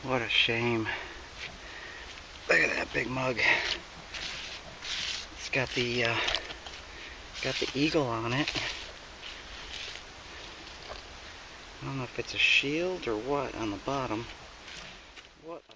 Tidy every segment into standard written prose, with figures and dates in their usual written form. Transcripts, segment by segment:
What a shame. Look at that big mug. It's got the eagle on it. I don't know if it's a shield or what on the bottom. What a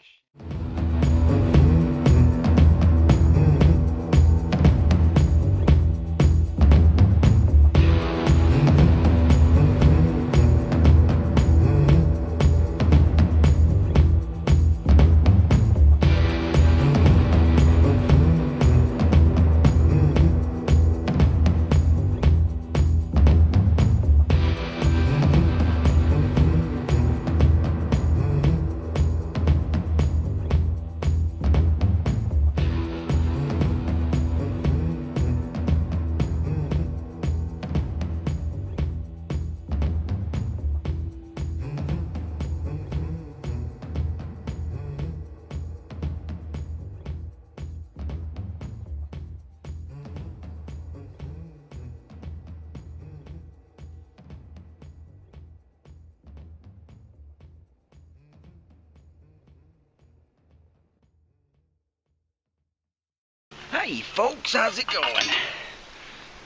Hey folks, how's it going?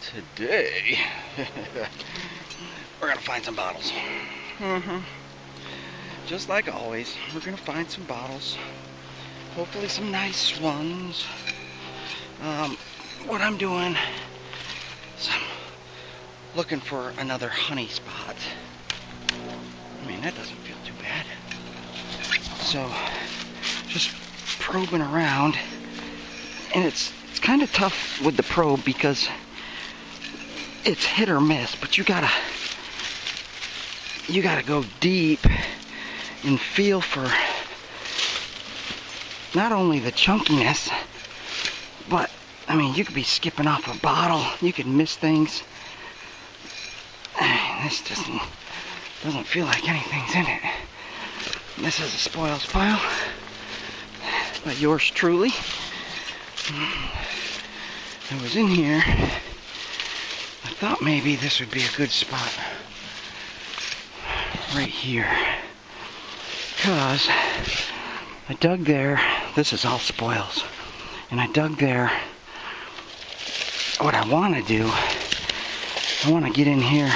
Today, we're gonna find some bottles. Just like always, we're gonna find some bottles. Hopefully some nice ones. What I'm doing is I'm looking for another honey spot. I mean, that doesn't feel too bad. So, just probing around. And it's kind of tough with the probe because it's hit or miss, but you gotta go deep and feel for not only the chunkiness, but I mean, you could be skipping off a bottle, you could miss things. This doesn't feel like anything's in it. This is a spoils pile by yours truly. I was in here. I thought maybe this would be a good spot right here, because I dug there. This is all spoils, and I dug there. What I want to do, I want to get in here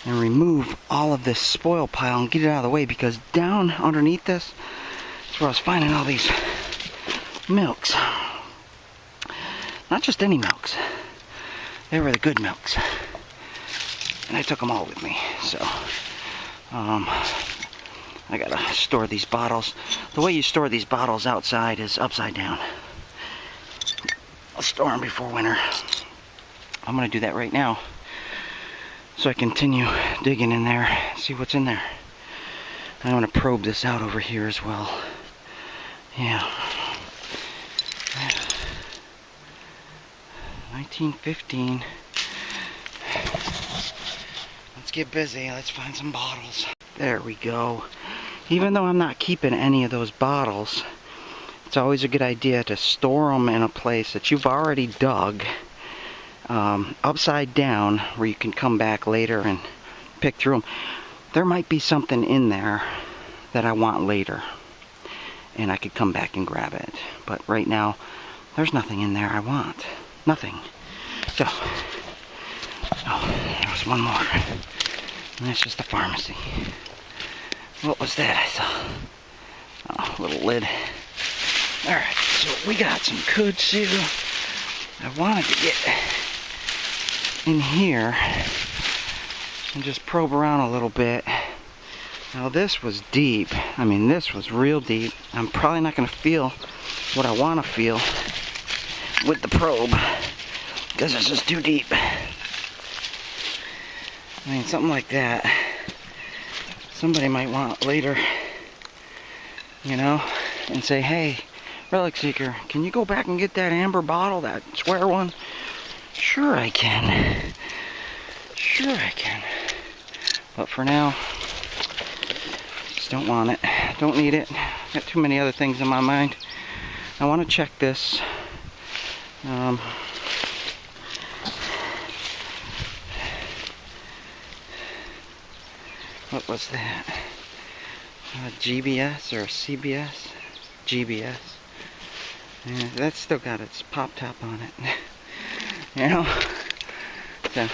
and remove all of this spoil pile and get it out of the way, because down underneath this is where I was finding all these milks. Not just any milks. They were the good milks. And I took them all with me. So, I gotta store these bottles. The way you store these bottles outside is upside down. I'll store them before winter. I'm gonna do that right now, so I continue digging in there, see what's in there. I'm gonna probe this out over here as well. Yeah. 1915. Let's get busy. Let's find some bottles. There we go. Even though I'm not keeping any of those bottles, it's always a good idea to store them in a place that you've already dug, upside down, where you can come back later and pick through them. There might be something in there that I want later, and I could come back and grab it. But right now, there's nothing in there I want. Nothing. So, oh, there was one more. And that's just the pharmacy. What was that I saw? Oh, a little lid. Alright, so we got some kudzu. I wanted to get in here and just probe around a little bit. Now this was deep. I mean, this was real deep. I'm probably not going to feel what I want to feel with the probe, because it's just too deep. I mean, something like that, somebody might want later, you know, and say, hey, Relic Seeker, can you go back and get that amber bottle, that square one? Sure I can. Sure I can. But for now, just don't want it. Don't need it. Got too many other things in my mind. I want to check this. What was that? GBS or CBS, GBS. And that's still got its pop top on it. You know? So,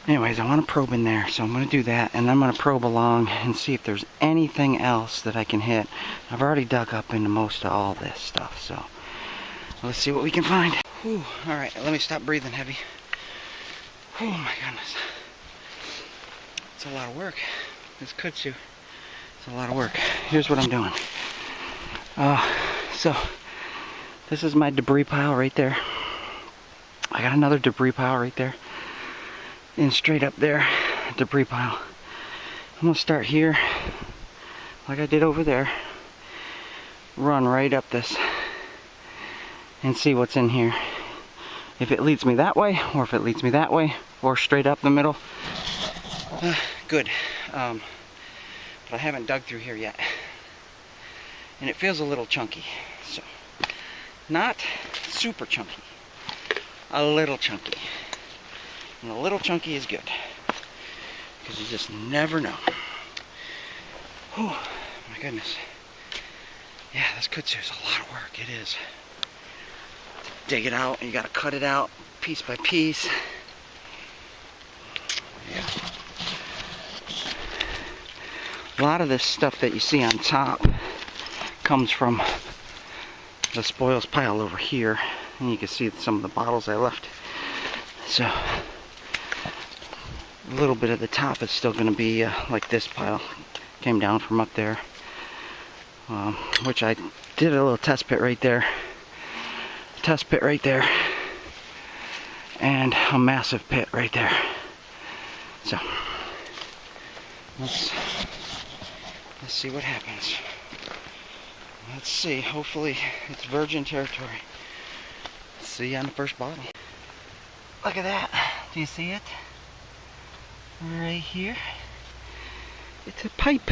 anyways, I want to probe in there, so I'm going to do that, and I'm going to probe along and see if there's anything else that I can hit. I've already dug up into most of all this stuff, so let's see what we can find. Whew. Alright, let me stop breathing heavy. Oh my goodness. It's a lot of work. This kudzu. It's a lot of work. Here's what I'm doing. So, this is my debris pile right there. I got another debris pile right there. And straight up there, debris pile. I'm going to start here, like I did over there. Run right up this and see what's in here. If it leads me that way, or if it leads me that way, or straight up the middle, good. But I haven't dug through here yet. And it feels a little chunky. So, not super chunky. A little chunky. And a little chunky is good. Because you just never know. Whew, my goodness. Yeah, this kudzu is a lot of work. It is. Dig it out, and you gotta cut it out piece by piece. Yeah. A lot of this stuff that you see on top comes from the spoils pile over here, and you can see some of the bottles I left. So a little bit of the top is still going to be like this pile came down from up there, which I did a little test pit right there, and a massive pit right there. So let's see what happens. Let's see, hopefully it's virgin territory. Let's see you on the first bottle. Look at that. Do you see it? Right here. It's a pipe.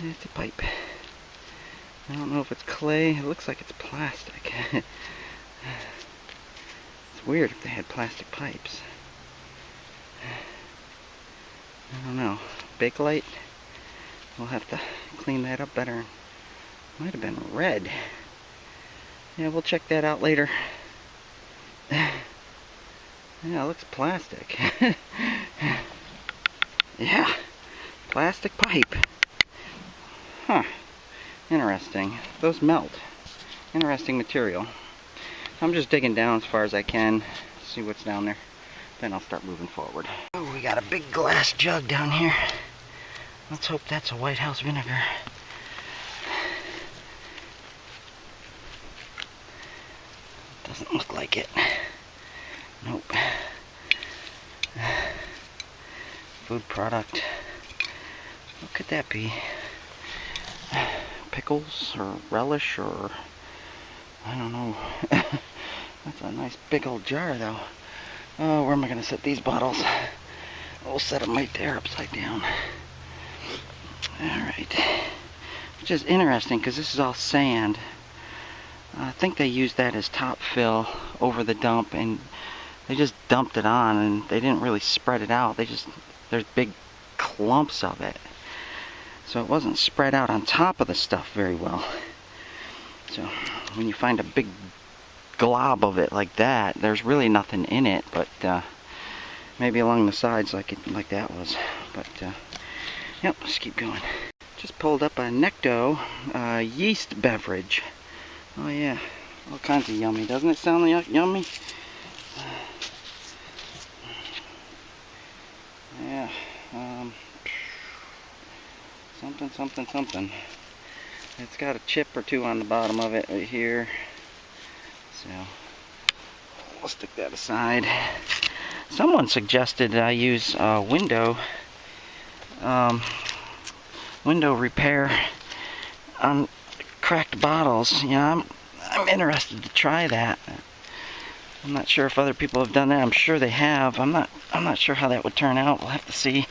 It's a pipe. I don't know if it's clay. It looks like it's plastic. It's weird if they had plastic pipes. I don't know. Bakelite? We'll have to clean that up better. Might have been red. Yeah, we'll check that out later. Yeah, it looks plastic. Yeah, plastic pipe. Huh. Interesting. Those melt. Interesting material. I'm just digging down as far as I can, see what's down there. Then I'll start moving forward. Oh, we got a big glass jug down here. Let's hope that's a White House vinegar. Doesn't look like it. Nope. Food product. What could that be? Pickles or relish or I don't know. That's a nice big old jar though. Oh, where am I going to set these bottles? We'll set them right there upside down. Alright. Which is interesting because this is all sand. I think they used that as top fill over the dump, and they just dumped it on and they didn't really spread it out. There's big clumps of it. So it wasn't spread out on top of the stuff very well. So when you find a big glob of it like that, there's really nothing in it, but maybe along the sides like that was. But yep, let's keep going. Just pulled up a Necto yeast beverage. Oh yeah, all kinds of yummy. Doesn't it sound yummy? Yeah, something. It's got a chip or two on the bottom of it right here. So we'll stick that aside. Someone suggested I use window repair on cracked bottles. You know, I'm interested to try that. I'm not sure if other people have done that. I'm sure they have. I'm not sure how that would turn out. We'll have to see.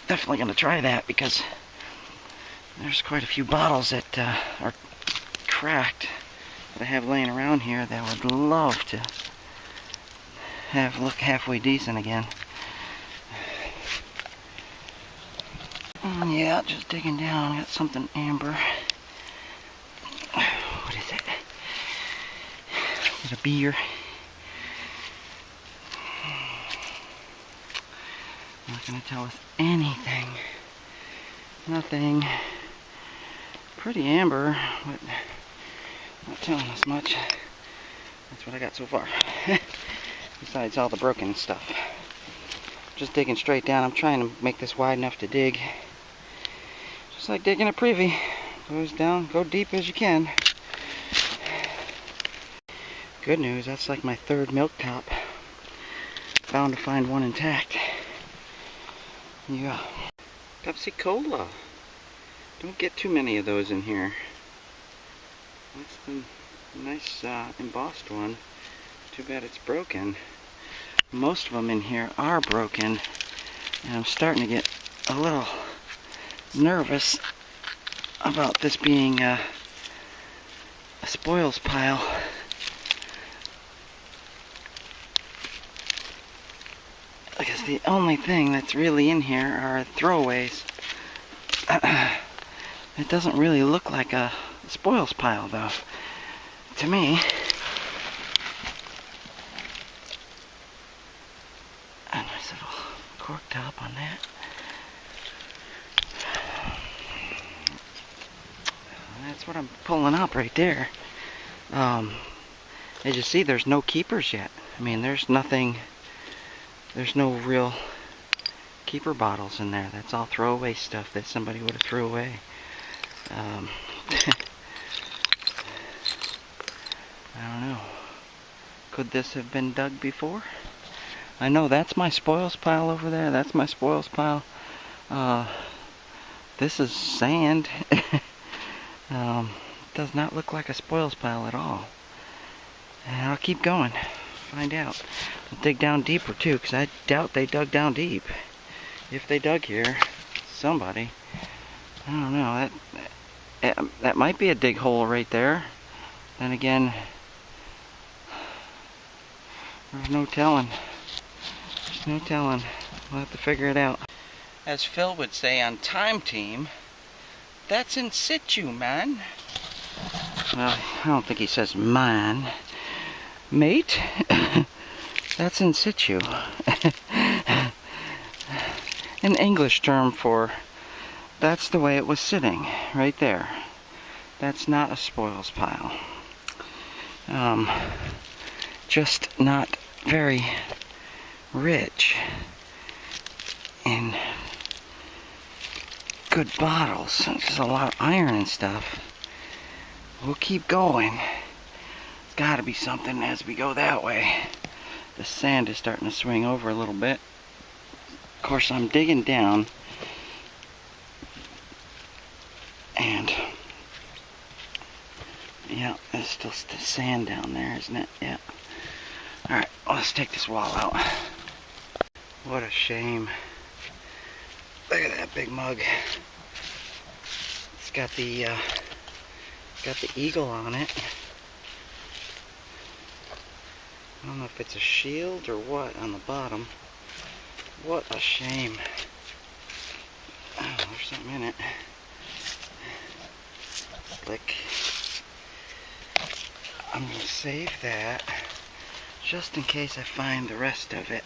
Definitely going to try that because there's quite a few bottles that are cracked that I have laying around here that I would love to have look halfway decent again. Yeah, just digging down. Got something amber. What is it? Is it a beer? Not gonna tell us anything. Nothing. Pretty amber, but not telling us much. That's what I got so far. Besides all the broken stuff. Just digging straight down. I'm trying to make this wide enough to dig. Just like digging a privy. Goes down, go deep as you can. Good news, that's like my third milk top. Bound to find one intact. Yeah. Pepsi Cola. Don't get too many of those in here. That's the nice embossed one. Too bad it's broken. Most of them in here are broken, and I'm starting to get a little nervous about this being a spoils pile. Because the only thing that's really in here are throwaways. It doesn't really look like a spoils pile, though, to me. A nice little cork top on that. That's what I'm pulling up right there. As you see, there's no keepers yet. I mean, there's nothing, there's no real keeper bottles in there. That's all throwaway stuff that somebody would have threw away. I don't know. Could this have been dug before? I know that's my spoils pile over there. That's my spoils pile. This is sand. Does not look like a spoils pile at all. And I'll keep going. Find out. I'll dig down deeper too, because I doubt they dug down deep. If they dug here, somebody. I don't know. That might be a dig hole right there. Then again, there's no telling. There's no telling. We'll have to figure it out. As Phil would say on Time Team, that's in situ, man. Well, I don't think he says man. Mate, that's in situ. An English term for that's the way it was sitting, right there. That's not a spoils pile. Just not very rich in good bottles. There's a lot of iron and stuff. We'll keep going. There's got to be something as we go that way. The sand is starting to swing over a little bit. Of course, I'm digging down, and yeah, there's still sand down there, isn't it? Yeah. All right, let's take this wall out. What a shame. Look at that big mug. It's got the eagle on it. I don't know if it's a shield or what on the bottom. What a shame. Oh, there's something in it. Click. I'm going to save that just in case I find the rest of it.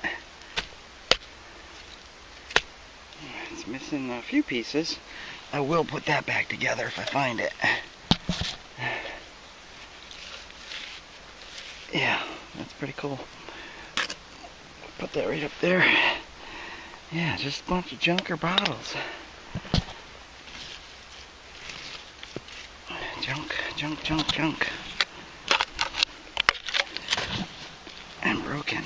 It's missing a few pieces. I will put that back together if I find it. Yeah, that's pretty cool. Put that right up there. Yeah, just a bunch of junker bottles. Junk, junk, junk, junk. And broken.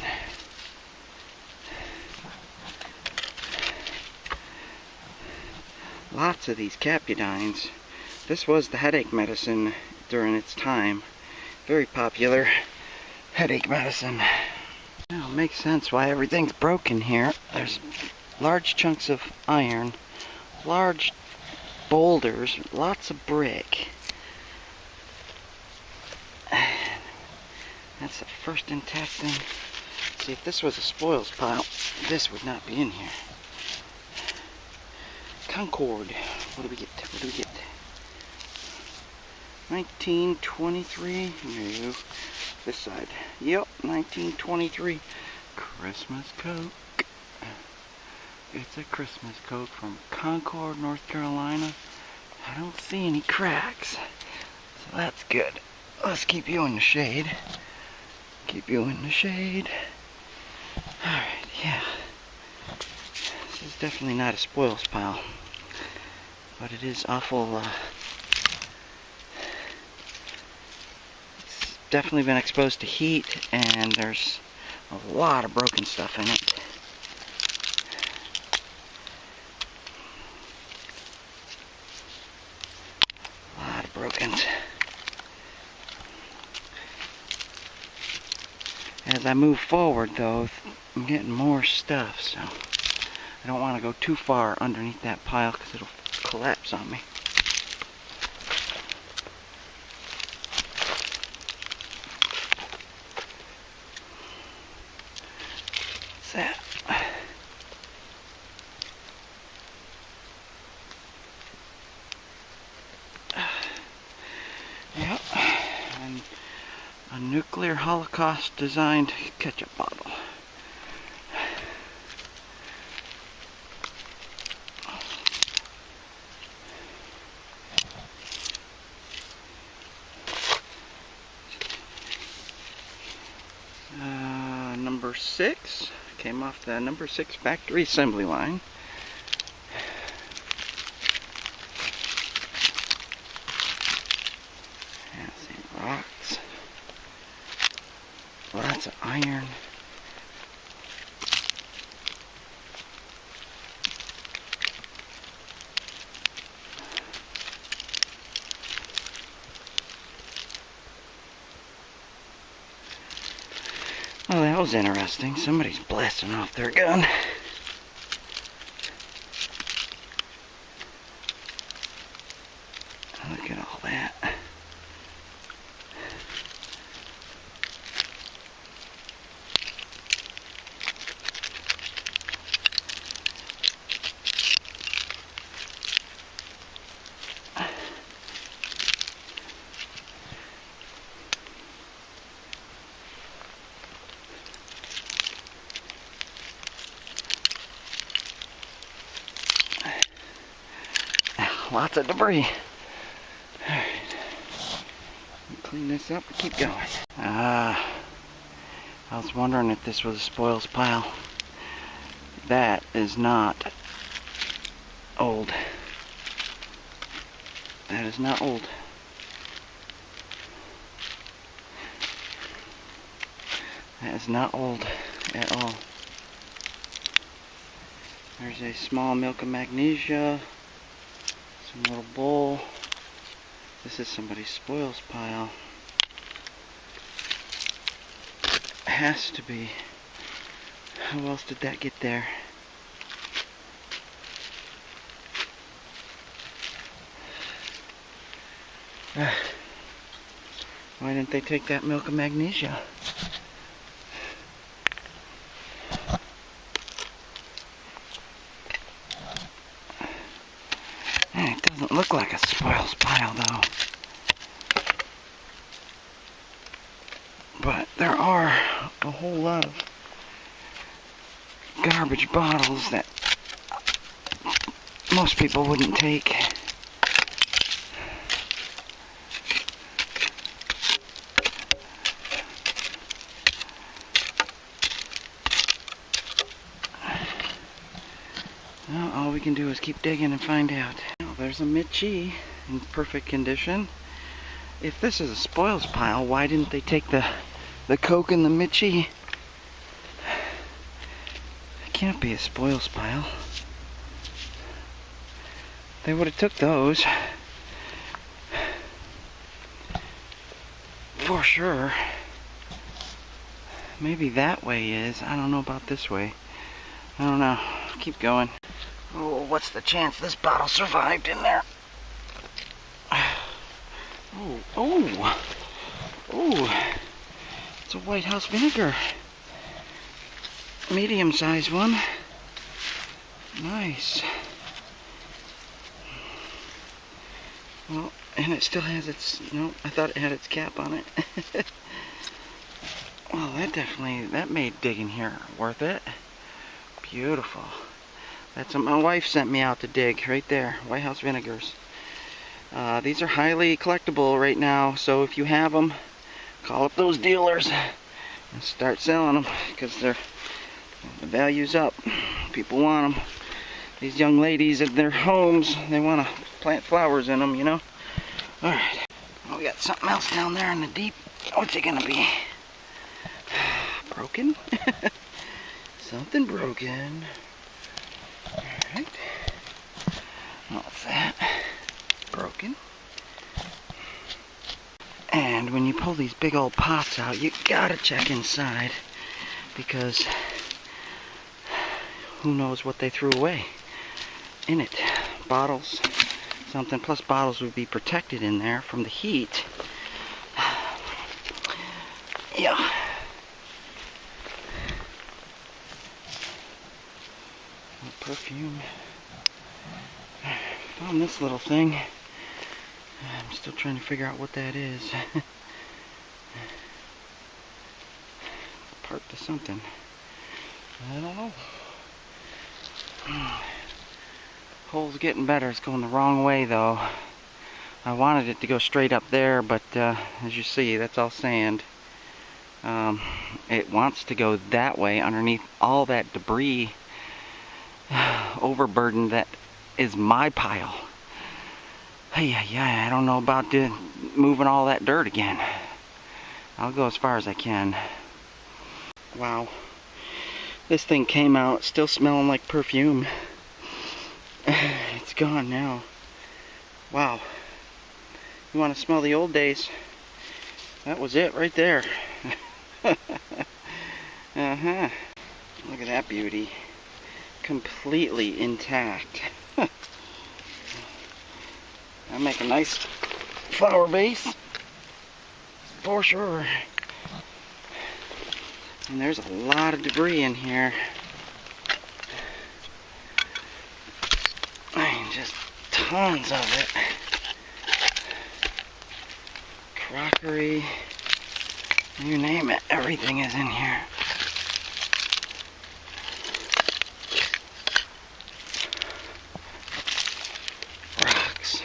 Lots of these Capudines. This was the headache medicine during its time. Very popular headache medicine. Now it makes sense why everything's broken here. There's large chunks of iron, large boulders, lots of brick. That's the first intact thing. See, if this was a spoils pile, this would not be in here. Concord. What do we get? What do we get? 1923. No. This side. Yep, 1923. Christmas Coke. It's a Christmas Coke from Concord, North Carolina. I don't see any cracks. So that's good. Let's keep you in the shade. Keep you in the shade. Alright, yeah. This is definitely not a spoils pile. But it is awful, it's definitely been exposed to heat, and there's a lot of broken stuff in it. A lot of broken. As I move forward, though, I'm getting more stuff, so I don't want to go too far underneath that pile because it'll collapse on me. What's that? Yep, and a nuclear holocaust designed ketchup bottle. Number 6 came off the number 6 factory assembly line. Rocks, lots of iron. Oh, that was interesting. Somebody's blasting off their gun. Look at all that. Lots of debris. Alright. Clean this up and keep going. I was wondering if this was a spoils pile. That is not old. That is not old. That is not old at all. There's a small milk of magnesia. Some little bowl. This is somebody's spoils pile. Has to be. How else did that get there? Why didn't they take that milk of magnesia? It doesn't look like a spoils pile, though. But there are a whole lot of garbage bottles that most people wouldn't take. Well, all we can do is keep digging and find out. Well, there's a Mitchie in perfect condition. If this is a spoils pile, why didn't they take the Coke and the Mitchie? It can't be a spoils pile. They would have took those. For sure. Maybe that way is. I don't know about this way. I don't know. Keep going. Oh, what's the chance this bottle survived in there? Oh, it's a White House vinegar. Medium-sized one. Nice. Well, and it still has its, no, I thought it had its cap on it. Well, that made digging here worth it. Beautiful. That's what my wife sent me out to dig, right there, White House Vinegars. These are highly collectible right now, so if you have them, call up those dealers and start selling them, because the value's up. People want them. These young ladies at their homes, they want to plant flowers in them, you know. Alright, well, we got something else down there in the deep. What's it gonna be? Broken? Something broken. Alright. What's that? Broken. And when you pull these big old pots out, you gotta check inside, because who knows what they threw away in it. Bottles, something, plus bottles would be protected in there from the heat. Yeah. Perfume. Found this little thing. I'm still trying to figure out what that is. Part to something. I don't know. Hole's getting better. It's going the wrong way though. I wanted it to go straight up there, but as you see, that's all sand. It wants to go that way underneath all that debris, overburden that is my pile. Yeah, I don't know about moving all that dirt again. I'll go as far as I can. Wow. This thing came out still smelling like perfume. It's gone now. Wow. You want to smell the old days? That was it right there. Uh-huh. Look at that beauty. Completely intact. I make a nice flower base for sure. And there's a lot of debris in here. I mean, just tons of it. Crockery, you name it, everything is in here. Rocks,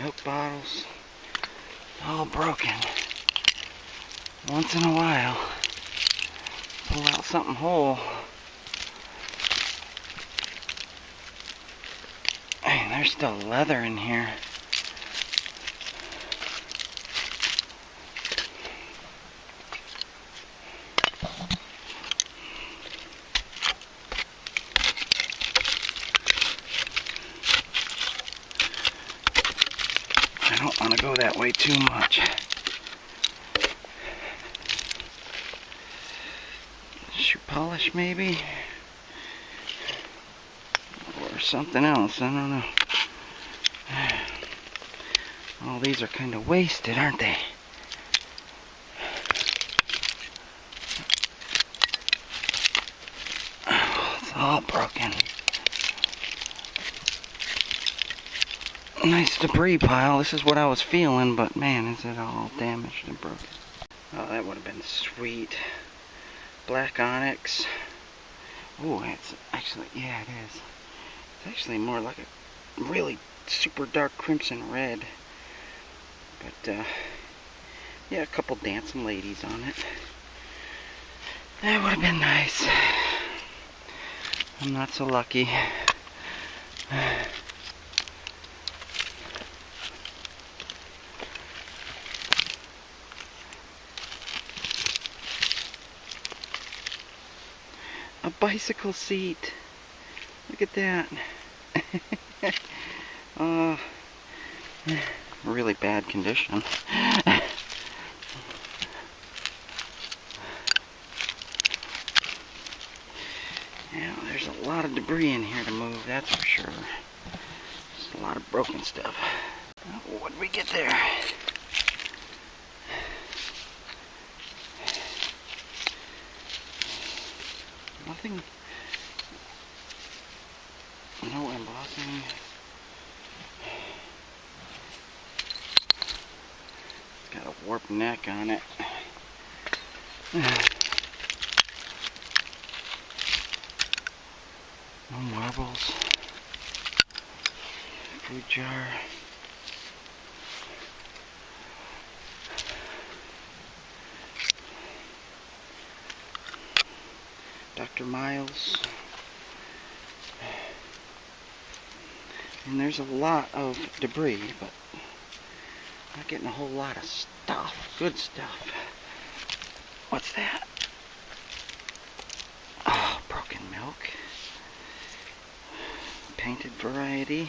milk bottles, all broken. Once in a while, pull out something whole. Hey, there's still leather in here. I don't want to go that way too much. Shoe polish maybe? Or something else, I don't know. All these are kind of wasted, aren't they? Oh, it's all broken. Nice debris pile. This is what I was feeling, but man, is it all damaged and broken. Oh, that would have been sweet. Black onyx. Oh, it's actually, yeah, it is. It's actually more like a really super dark crimson red. But, yeah, a couple dancing ladies on it. That would have been nice. I'm not so lucky. A bicycle seat. Look at that. Really bad condition. Yeah, there's a lot of debris in here to move, that's for sure. There's a lot of broken stuff. Oh, what did we get there? Nothing. No embossing. warped neck on it. No marbles. Food jar. Dr. Miles. And there's a lot of debris, but not getting a whole lot of stuff. Good stuff. What's that? Oh, broken milk. Painted variety.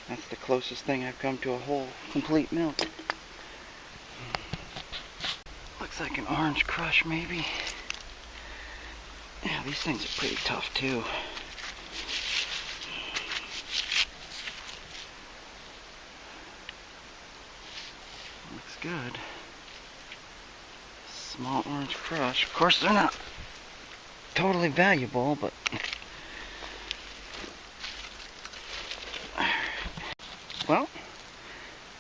That's the closest thing I've come to a whole complete milk. Looks like an orange crush maybe. Yeah, these things are pretty tough too. Looks good. Small orange crush. Of course they're not totally valuable, but well,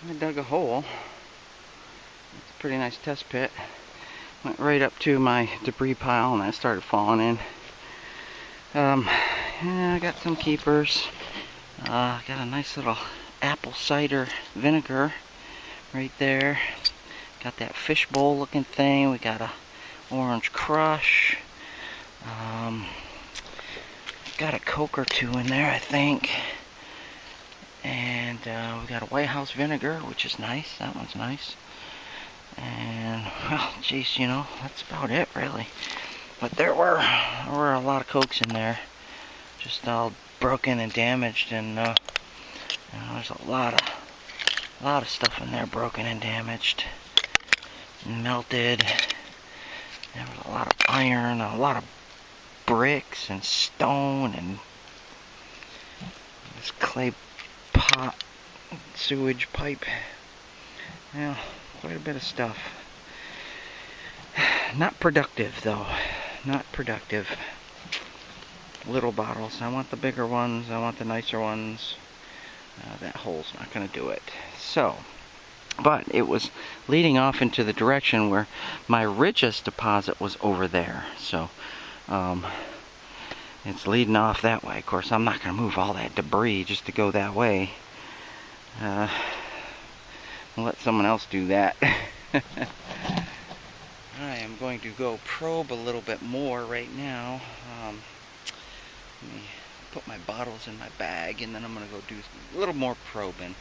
I dug a hole. It's a pretty nice test pit. Went right up to my debris pile and I started falling in. Yeah, I got some keepers. Got a nice little apple cider vinegar right there. Got that fishbowl looking thing. We got a orange crush. Got a Coke or two in there, I think. And we got a White House vinegar, which is nice. That one's nice. And, well, geez, you know, that's about it, really. But there were a lot of Cokes in there. Just all broken and damaged, and you know, there's a lot of stuff in there broken and damaged. And melted. There was a lot of iron, a lot of bricks and stone, and this clay pot, sewage pipe. Yeah, quite a bit of stuff. Not productive though. Not productive. Little bottles. I want the bigger ones. I want the nicer ones. That hole's not going to do it. So, but it was leading off into the direction where my richest deposit was over there. So, it's leading off that way. Of course, I'm not going to move all that debris just to go that way. I'll let someone else do that. I am going to go probe a little bit more right now. Let me put my bottles in my bag, and then I'm going to go do a little more probing.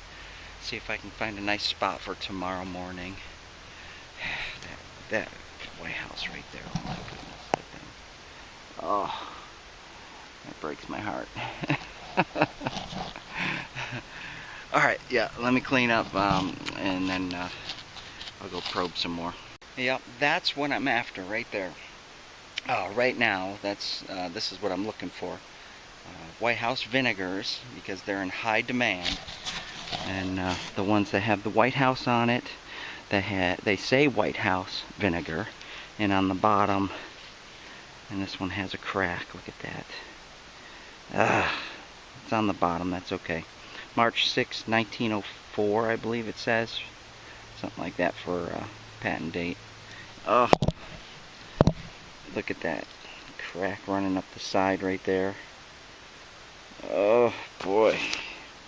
See if I can find a nice spot for tomorrow morning. That White House right there. Oh my goodness. That thing. Oh, that breaks my heart. Alright, yeah, let me clean up, and then I'll go probe some more. Yep, that's what I'm after right there. Right now, this is what I'm looking for. White House vinegars, because they're in high demand. And the ones that have the White House on it, they say White House vinegar. And on the bottom, and this one has a crack, look at that. It's on the bottom, that's okay. March 6, 1904, I believe it says. Something like that for patent date. Oh, look at that crack running up the side right there. Oh boy,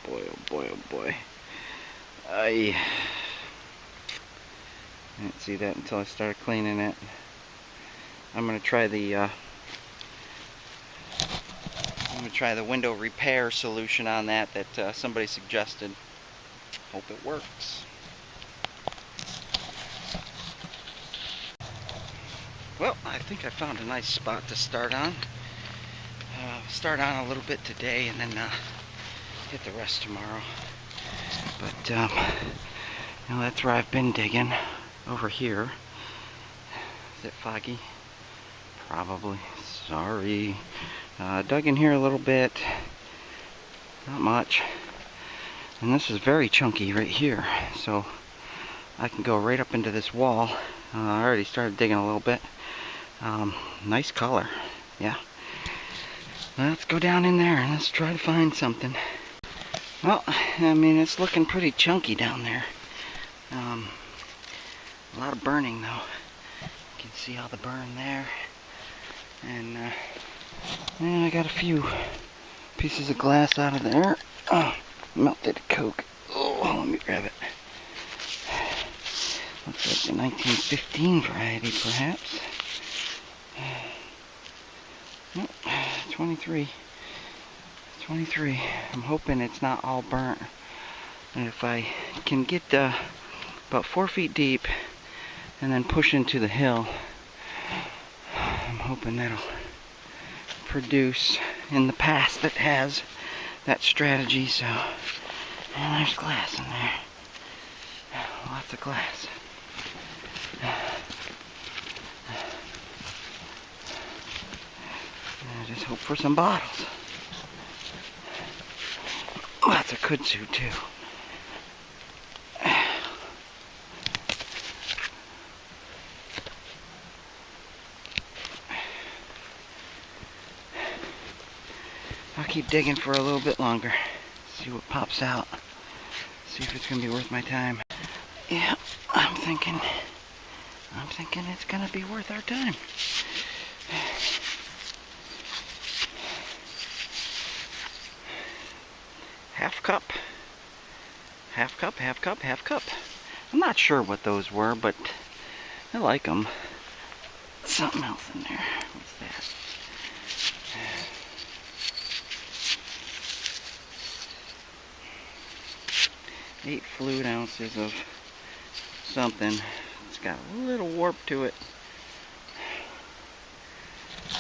boy, oh boy, oh boy. I didn't see that until I started cleaning it. I'm gonna try the window repair solution on that somebody suggested. Hope it works. Well, I think I found a nice spot to start on. Start on a little bit today and then hit the rest tomorrow. But, you know, that's where I've been digging. Over here. Is it foggy? Probably. Sorry. Dug in here a little bit. Not much. And this is very chunky right here. So, I can go right up into this wall. I already started digging a little bit. Nice color. Yeah. Let's go down in there and let's try to find something. Well, I mean, it's looking pretty chunky down there. A lot of burning though. You can see all the burn there. And I got a few pieces of glass out of there. Oh, melted Coke. Oh, let me grab it. Looks like the 1915 variety, perhaps. Oh, 23. 23. I'm hoping it's not all burnt. And if I can get about 4 feet deep and then push into the hill, I'm hoping that'll produce. In the past it has that strategy. So, and there's glass in there. Lots of glass. I just hope for some bottles. Lots of kudzu too. I'll keep digging for a little bit longer. See what pops out. See if it's gonna be worth my time. Yeah, I'm thinking it's gonna be worth our time. Half cup. Half cup, half cup, half cup. I'm not sure what those were, but I like them. Something else in there. What's that? 8 fluid ounces of something. It's got a little warp to it.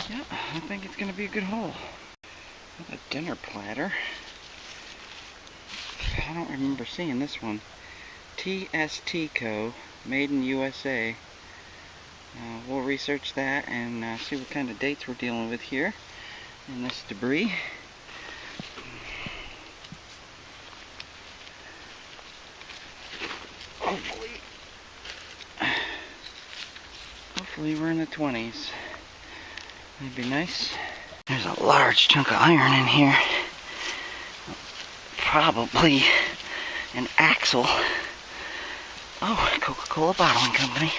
Yeah, I think it's gonna be a good haul. A dinner platter. I don't remember seeing this one. TST Co. Made in USA. We'll research that and see what kind of dates we're dealing with here in this debris. Hopefully we're in the 20s. That'd be nice. There's a large chunk of iron in here. Probably an axle. Oh, Coca-Cola Bottling Company.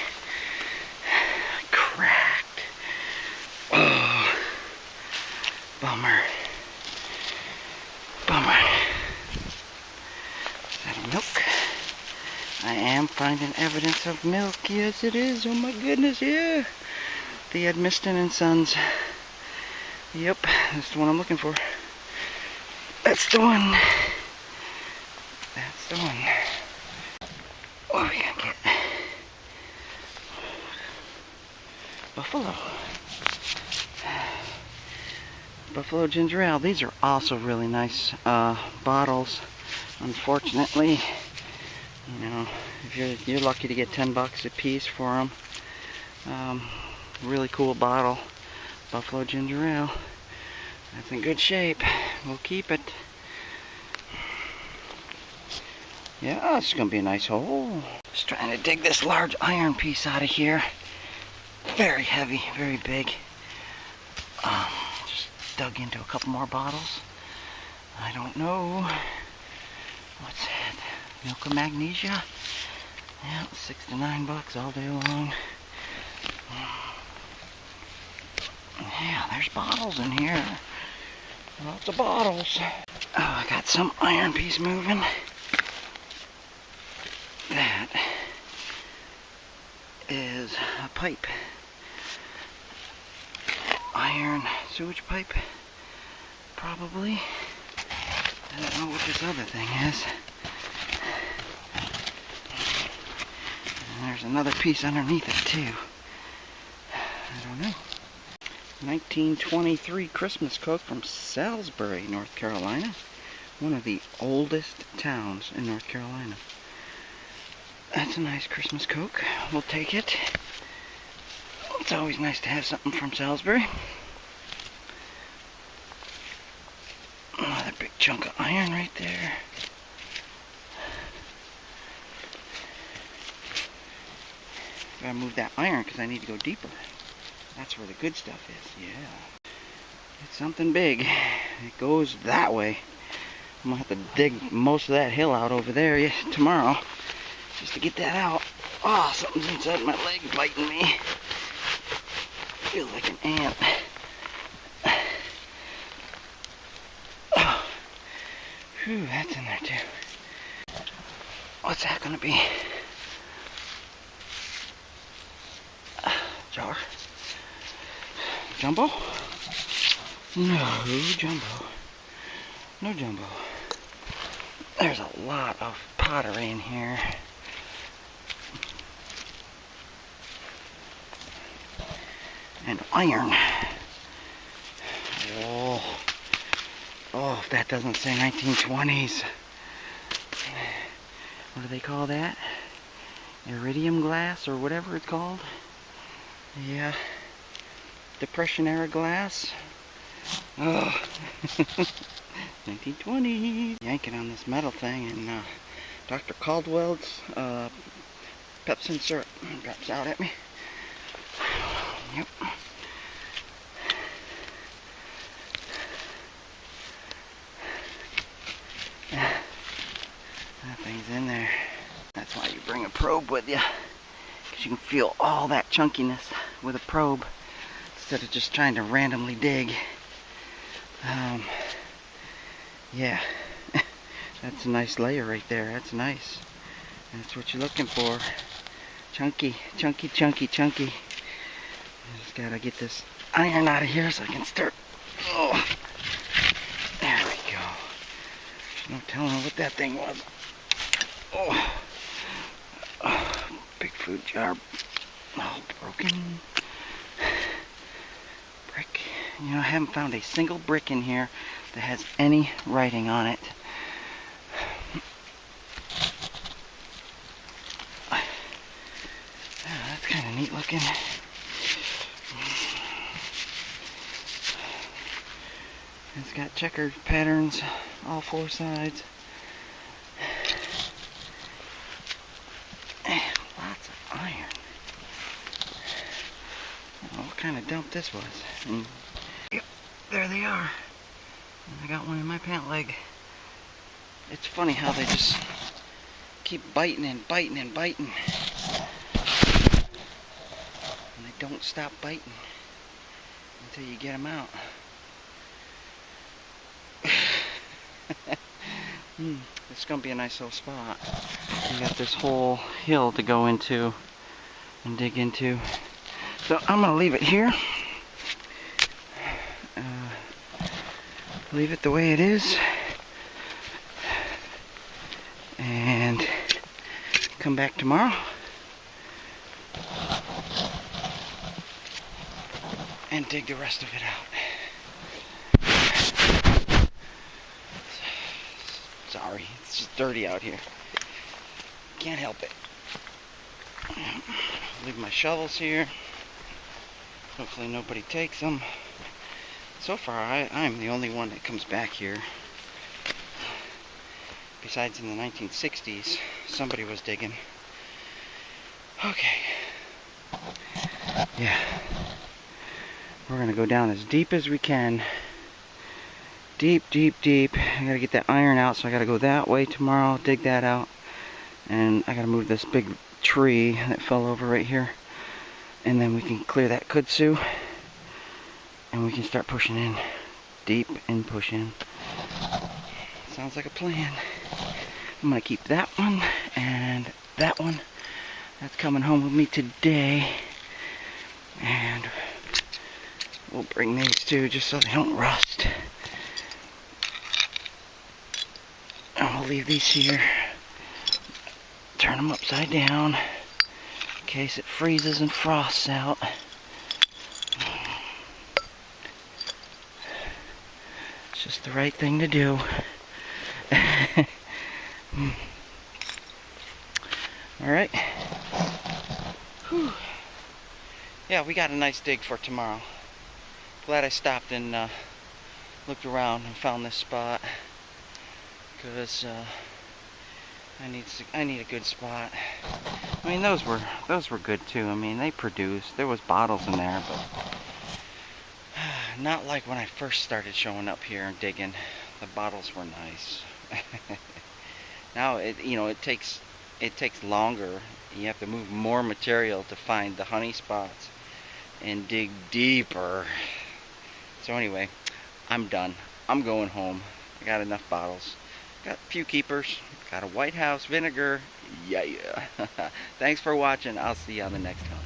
Cracked. Oh, bummer. Bummer. Is that a milk? I am finding evidence of milk. Yes, it is. Oh my goodness, yeah. The Edmiston and Sons. Yep, that's the one I'm looking for. That's the one. That's the one. What are we gonna get? Buffalo. Buffalo ginger ale. These are also really nice bottles. Unfortunately, you know, if you're lucky to get 10 bucks a piece for them. Really cool bottle. Buffalo ginger ale. That's in good shape. We'll keep it. Yeah, it's gonna be a nice hole. Just trying to dig this large iron piece out of here. Very heavy, very big. Just dug into a couple more bottles. I don't know. What's that? Milk of magnesia? Yeah, 6 to 9 bucks all day long. Yeah, there's bottles in here. Lots of bottles. Oh, I got some iron piece moving. That is a pipe. Iron sewage pipe, probably. I don't know what this other thing is. And there's another piece underneath it too. I don't know. 1923 Christmas Coke from Salisbury, North Carolina. One of the oldest towns in North Carolina. That's a nice Christmas Coke. We'll take it. It's always nice to have something from Salisbury. Another big chunk of iron right there. Gotta move that iron because I need to go deeper. That's where the good stuff is. Yeah. It's something big. It goes that way. I'm gonna have to dig most of that hill out over there tomorrow. just to get that out. Oh, something's inside my leg biting me. Feels like an ant. Oh. Whew, that's in there too. What's that gonna be? Jar? Jumbo? No jumbo. No jumbo. There's a lot of pottery in here. And iron. Oh, if that doesn't say 1920s. What do they call that? Iridium glass or whatever it's called? Yeah. Depression era glass. Oh. 1920s. Yanking on this metal thing, and Dr. Caldwell's Pepsin syrup drops out at me. Yep. That thing's in there. That's why you bring a probe with you, because you can feel all that chunkiness with a probe instead of just trying to randomly dig. Yeah, that's a nice layer right there. That's nice. That's what you're looking for. Chunky, chunky, chunky, chunky. I just gotta get this iron out of here so I can start. Oh, there we go. There's no telling what that thing was. Oh, big food jar, all broken. Brick. You know, I haven't found a single brick in here that has any writing on it. That's kind of neat looking. It's got checkered patterns all four sides. And lots of iron. I don't know what kind of dump this was. And yep, there they are. And I got one in my pant leg. It's funny how they just keep biting and biting and biting. And they don't stop biting until you get them out. This is going to be a nice little spot. You got this whole hill to go into and dig into. So I'm going to leave it here. Leave it the way it is. And come back tomorrow. And dig the rest of it out. Sorry, it's just dirty out here. Can't help it. Leave my shovels here. Hopefully nobody takes them. So far, I'm the only one that comes back here. Besides in the 1960s, somebody was digging. Okay. Yeah. We're gonna go down as deep as we can. Deep, deep, deep. I gotta get that iron out, so I gotta go that way tomorrow, dig that out. And I gotta move this big tree that fell over right here. And then we can clear that kudzu. And we can start pushing in. Deep and push in. Sounds like a plan. I'm gonna keep that one and that one. That's coming home with me today. And we'll bring these two just so they don't rust. I'll leave these here. Turn them upside down in case it freezes and frosts out. It's just the right thing to do. Alright. Yeah, we got a nice dig for tomorrow. Glad I stopped and looked around and found this spot. Because I need a good spot. I mean, those were good too. I mean, they produced. There was bottles in there, but not like when I first started showing up here and digging. The bottles were nice. Now it takes it takes longer. You have to move more material to find the honey spots and dig deeper. So anyway, I'm done. I'm going home. I got enough bottles. Got a few keepers. Got a White House vinegar. Yeah. Thanks for watching. I'll see you on the next one.